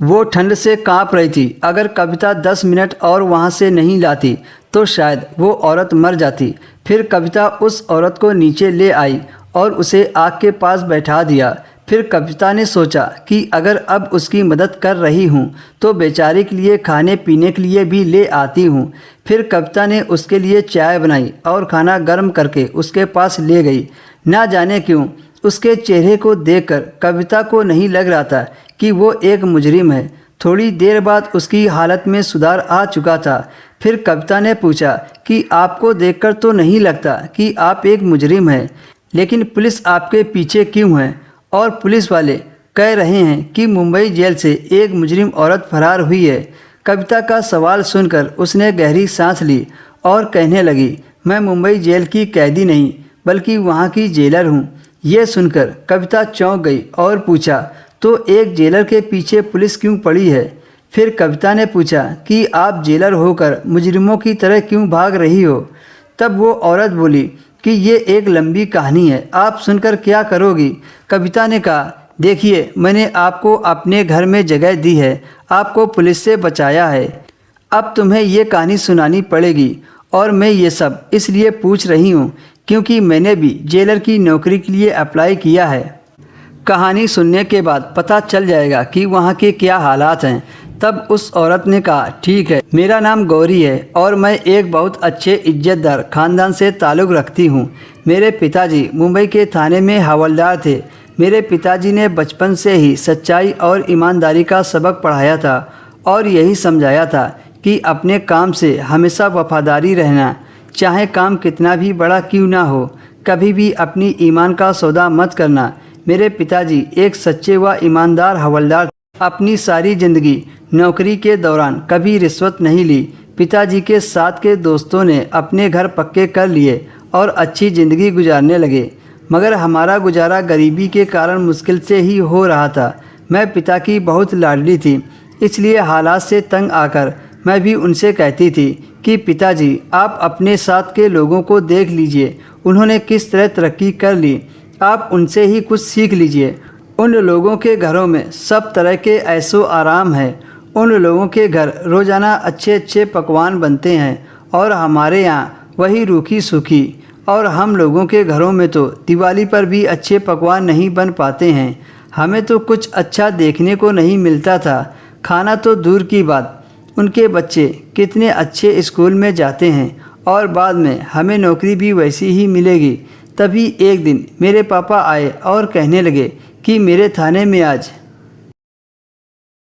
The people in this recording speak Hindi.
वो ठंड से कांप रही थी। अगर कविता 10 मिनट और वहाँ से नहीं लाती तो शायद वो औरत मर जाती। फिर कविता उस औरत को नीचे ले आई और उसे आग के पास बैठा दिया। फिर कविता ने सोचा कि अगर अब उसकी मदद कर रही हूँ तो बेचारे के लिए खाने पीने के लिए भी ले आती हूँ। फिर कविता ने उसके लिए चाय बनाई और खाना गर्म करके उसके पास ले गई। ना जाने क्यों उसके चेहरे को देखकर कविता को नहीं लग रहा था कि वो एक मुजरिम है। थोड़ी देर बाद उसकी हालत में सुधार आ चुका था। फिर कविता ने पूछा कि आपको देखकर तो नहीं लगता कि आप एक मुजरिम हैं, लेकिन पुलिस आपके पीछे क्यों है? और पुलिस वाले कह रहे हैं कि मुंबई जेल से एक मुजरिम औरत फरार हुई है। कविता का सवाल सुनकर उसने गहरी सांस ली और कहने लगी, मैं मुंबई जेल की कैदी नहीं बल्कि वहाँ की जेलर हूँ। ये सुनकर कविता चौंक गई और पूछा, तो एक जेलर के पीछे पुलिस क्यों पड़ी है? फिर कविता ने पूछा कि आप जेलर होकर मुजरिमों की तरह क्यों भाग रही हो? तब वो औरत बोली कि ये एक लंबी कहानी है, आप सुनकर क्या करोगी? कविता ने कहा, देखिए मैंने आपको अपने घर में जगह दी है, आपको पुलिस से बचाया है, अब तुम्हें ये कहानी सुनानी पड़ेगी। और मैं ये सब इसलिए पूछ रही हूँ क्योंकि मैंने भी जेलर की नौकरी के लिए अप्लाई किया है। कहानी सुनने के बाद पता चल जाएगा कि वहाँ के क्या हालात हैं। तब उस औरत ने कहा, ठीक है, मेरा नाम गौरी है और मैं एक बहुत अच्छे इज्जतदार ख़ानदान से ताल्लुक़ रखती हूँ। मेरे पिताजी मुंबई के थाने में हवलदार थे। मेरे पिताजी ने बचपन से ही सच्चाई और ईमानदारी का सबक पढ़ाया था और यही समझाया था कि अपने काम से हमेशा वफादारी रहना, चाहे काम कितना भी बड़ा क्यों ना हो। कभी भी अपनी ईमान का सौदा मत करना। मेरे पिताजी एक सच्चे व ईमानदार हवलदार। अपनी सारी ज़िंदगी नौकरी के दौरान कभी रिश्वत नहीं ली। पिताजी के साथ के दोस्तों ने अपने घर पक्के कर लिए और अच्छी ज़िंदगी गुजारने लगे, मगर हमारा गुजारा गरीबी के कारण मुश्किल से ही हो रहा था। मैं पिता की बहुत लाडली थी, इसलिए हालात से तंग आकर मैं भी उनसे कहती थी कि पिताजी आप अपने साथ के लोगों को देख लीजिए, उन्होंने किस तरह तरक्की कर ली, आप उनसे ही कुछ सीख लीजिए। उन लोगों के घरों में सब तरह के ऐशो आराम है। उन लोगों के घर रोज़ाना अच्छे अच्छे पकवान बनते हैं और हमारे यहाँ वही रूखी सूखी। और हम लोगों के घरों में तो दिवाली पर भी अच्छे पकवान नहीं बन पाते हैं। हमें तो कुछ अच्छा देखने को नहीं मिलता था, खाना तो दूर की बात। उनके बच्चे कितने अच्छे स्कूल में जाते हैं और बाद में हमें नौकरी भी वैसी ही मिलेगी। तभी एक दिन मेरे पापा आए और कहने लगे कि मेरे थाने में आज